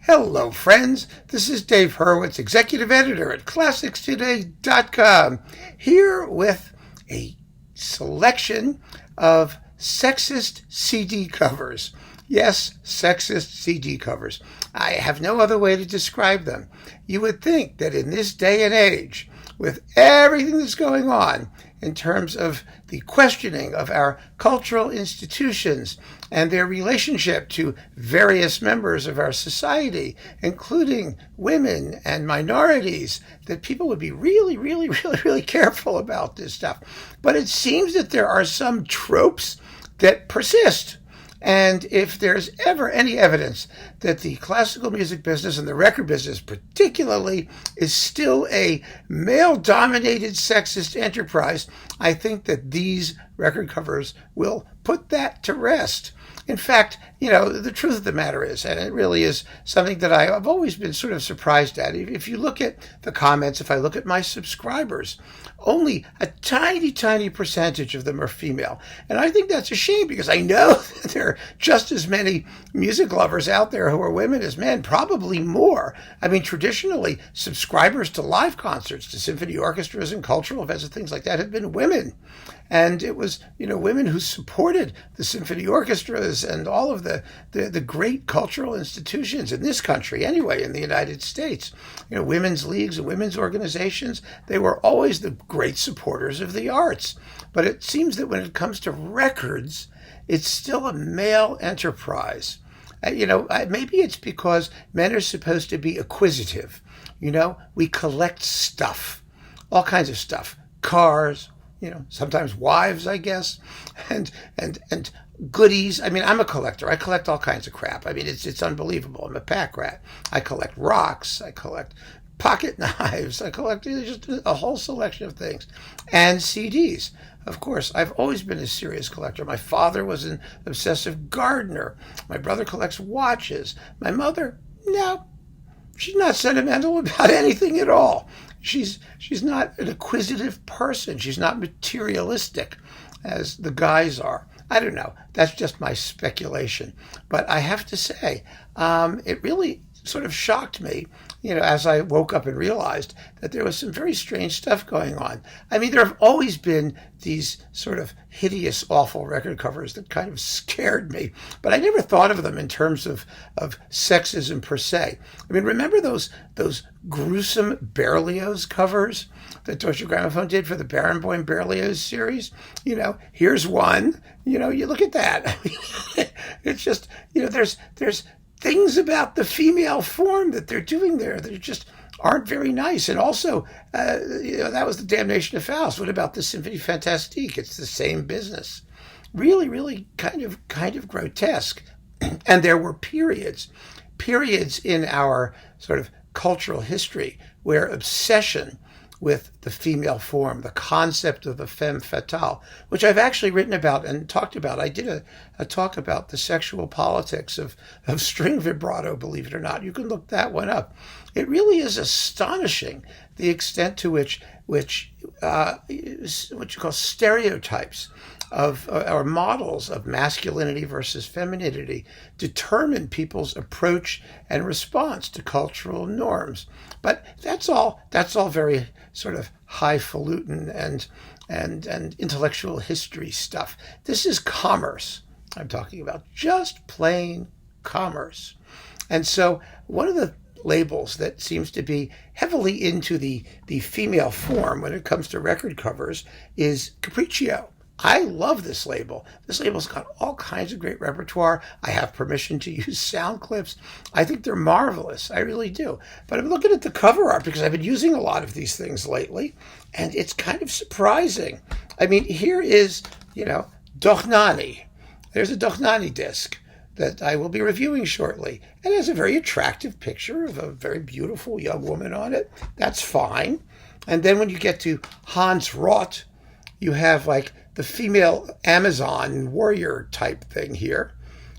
Hello, friends. This is Dave Hurwitz, executive editor at ClassicsToday.com, here with a selection of sexist CD covers. Yes, sexist CD covers. I have no other way to describe them. You would think that in this day and age, with everything that's going on in terms of the questioning of our cultural institutions and their relationship to various members of our society, including women and minorities, that people would be really careful about this stuff. But it seems that there are some tropes that persist. And if there's ever any evidence that the classical music business and the record business particularly is still a male-dominated sexist enterprise, I think that these record covers will put that to rest. In fact, the truth of the matter is, and it really is something that I've always been sort of surprised at, if you look at the comments, if I look at my subscribers, only a tiny percentage of them are female. And I think that's a shame because I know that there are just as many music lovers out there who are women as men, probably more. I mean, traditionally, subscribers to live concerts, to symphony orchestras and cultural events and things like that have been women. And it was, women who supported the symphony orchestras and all of the great cultural institutions in this country, anyway, in the United States. Women's leagues and women's organizations, they were always the great supporters of the arts. But it seems that when it comes to records, it's still a male enterprise. Maybe it's because men are supposed to be acquisitive. We collect stuff, all kinds of stuff, cars, sometimes wives, I guess, and goodies. I mean, I'm a collector. I collect all kinds of crap. I mean, it's unbelievable. I'm a pack rat. I collect rocks. I collect pocket knives. I collect just a whole selection of things. And CDs. Of course, I've always been a serious collector. My father was an obsessive gardener. My brother collects watches. My mother, no, she's not sentimental about anything at all. She's not an acquisitive person. She's not materialistic as the guys are. I don't know. That's just my speculation. But I have to say, it really sort of shocked me, as I woke up and realized that there was some very strange stuff going on. I mean, there have always been these sort of hideous, awful record covers that kind of scared me, but I never thought of them in terms of sexism per se. I mean, remember those gruesome Berlioz covers that Deutsche Grammophon did for the Barenboim Berlioz series? Here's one. You look at that. It's just, there's things about the female form that they're doing there that just aren't very nice. And also, that was the Damnation of Faust. What about the Symphonie Fantastique? It's the same business. Really kind of grotesque. And there were periods in our sort of cultural history where obsession with the female form, the concept of the femme fatale, which I've actually written about and talked about. I did a talk about the sexual politics of string vibrato, believe it or not. You can look that one up. It really is astonishing the extent to which what you call stereotypes of or models of masculinity versus femininity determine people's approach and response to cultural norms. But that's all very sort of highfalutin and intellectual history stuff. This is commerce I'm talking about, just plain commerce. And so one of the labels that seems to be heavily into the female form when it comes to record covers is Capriccio. I love this label. This label's got all kinds of great repertoire. I have permission to use sound clips. I think they're marvelous. I really do. But I'm looking at the cover art because I've been using a lot of these things lately, and it's kind of surprising. I mean, here is, Dochnani. There's a Dochnani disc that I will be reviewing shortly. And it has a very attractive picture of a very beautiful young woman on it. That's fine. And then when you get to Hans Roth, you have like the female Amazon warrior type thing here.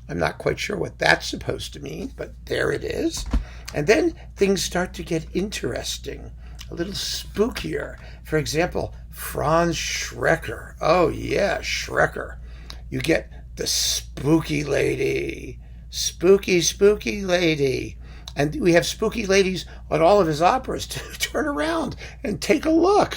I'm not quite sure what that's supposed to mean, but there it is. And then things start to get interesting, a little spookier. For example, Franz Schrecker. Oh yeah, Schrecker. You get the spooky lady. Spooky lady. And we have spooky ladies on all of his operas to turn around and take a look.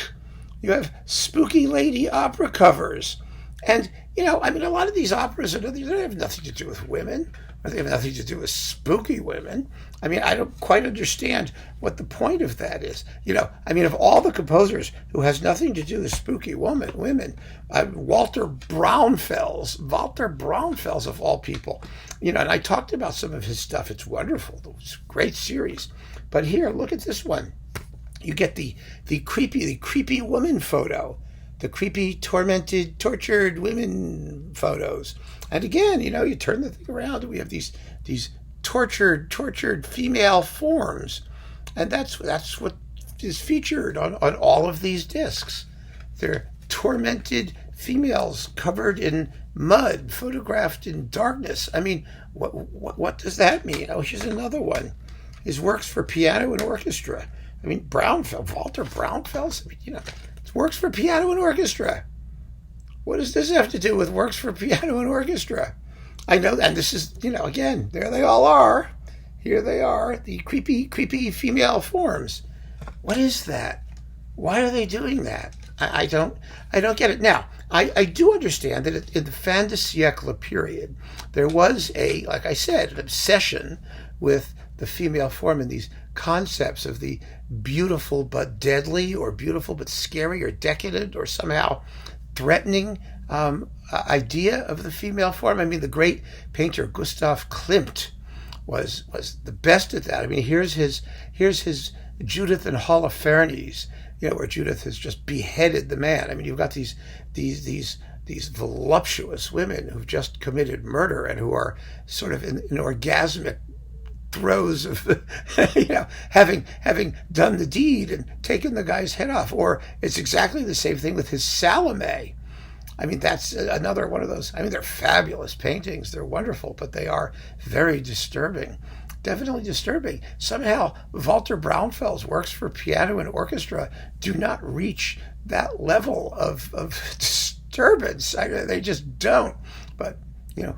You have spooky lady opera covers. And, a lot of these operas, they have nothing to do with women, or they have nothing to do with spooky women. I don't quite understand what the point of that is. Of all the composers who has nothing to do with spooky women, Walter Braunfels of all people, and I talked about some of his stuff. It's wonderful. It's a great series. But here, look at this one. You get the creepy woman photo, the creepy, tormented, tortured women photos. And again, you turn the thing around and we have these tortured female forms. And that's what is featured on all of these discs. They're tormented females covered in mud, photographed in darkness. What does that mean? Here's another one. His works for piano and orchestra. Walter Braunfels, it works for piano and orchestra. What does this have to do with works for piano and orchestra? I know, and this is, again, there they all are. Here they are, the creepy female forms. What is that? Why are they doing that? I don't get it. Now, I do understand that in the fin de siècle period, there was like I said, an obsession with the female form and these concepts of the beautiful but deadly, or beautiful but scary, or decadent, or somehow threatening idea of the female form. The great painter Gustav Klimt was the best at that. Here's his Judith and Holofernes, where Judith has just beheaded the man. You've got these voluptuous women who've just committed murder and who are sort of in orgasmic throes of having done the deed and taken the guy's head off. Or it's exactly the same thing with his Salome. That's another one of those. They're fabulous paintings. They're wonderful, but they are very disturbing. Definitely disturbing. Somehow, Walter Braunfels' works for piano and orchestra do not reach that level of disturbance. They just don't. But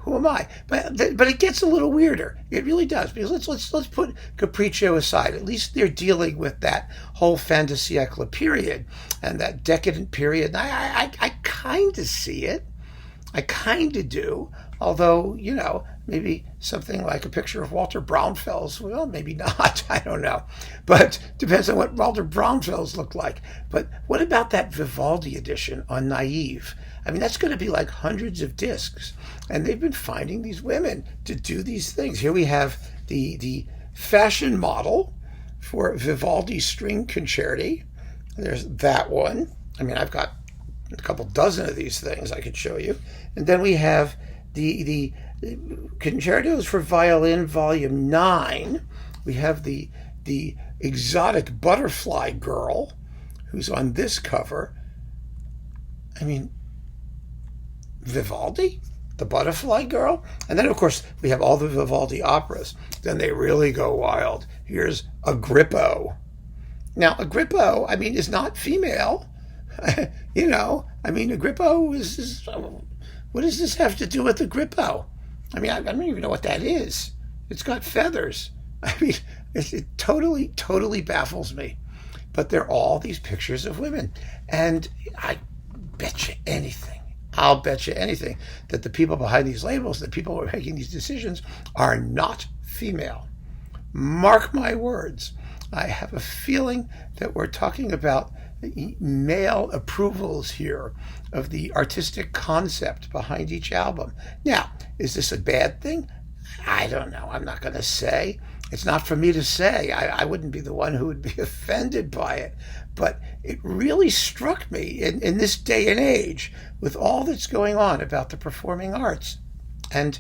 who am I? But it gets a little weirder. It really does. Because let's put Capriccio aside. At least they're dealing with that whole fin de siècle period and that decadent period. I kind of see it. I kind of do. Although, maybe something like a picture of Walter Braunfels, well, maybe not. I don't know. But depends on what Walter Braunfels looked like. But what about that Vivaldi edition on Naive? That's going to be like hundreds of discs. And they've been finding these women to do these things. Here we have the fashion model for Vivaldi String Concerti. There's that one. I've got a couple dozen of these things I could show you. And then we have the Concertos for Violin, Volume 9. We have the exotic butterfly girl who's on this cover. Vivaldi? The butterfly girl? And then, of course, we have all the Vivaldi operas. Then they really go wild. Here's Agrippo. Now, Agrippo, is not female. Agrippo is what does this have to do with Agrippo? I don't even know what that is. It's got feathers. It totally baffles me. But they're all these pictures of women. And I'll bet you anything that the people behind these labels, the people who are making these decisions, are not female. Mark my words. I have a feeling that we're talking about male approvals here of the artistic concept behind each album. Now, is this a bad thing? I don't know. I'm not going to say. It's not for me to say. I wouldn't be the one who would be offended by it. But it really struck me in this day and age, with all that's going on about the performing arts, and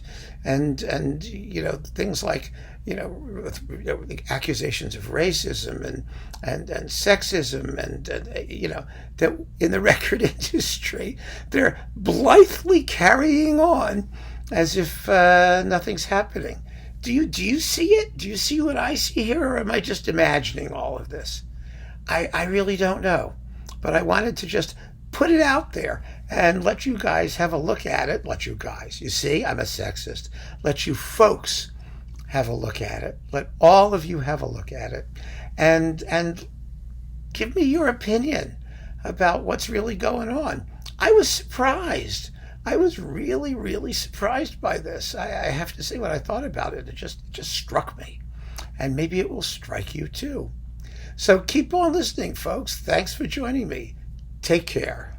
things like the accusations of racism and sexism and that in the record industry they're blithely carrying on as if nothing's happening. Do you see it? Do you see what I see here, or am I just imagining all of this? I really don't know, but I wanted to just put it out there and let you guys have a look at it. Let you guys, you see, I'm a sexist. Let you folks have a look at it. Let all of you have a look at it. And give me your opinion about what's really going on. I was surprised. I was really, really surprised by this. I have to say, when I thought about it, it just struck me. And maybe it will strike you too. So keep on listening, folks. Thanks for joining me. Take care.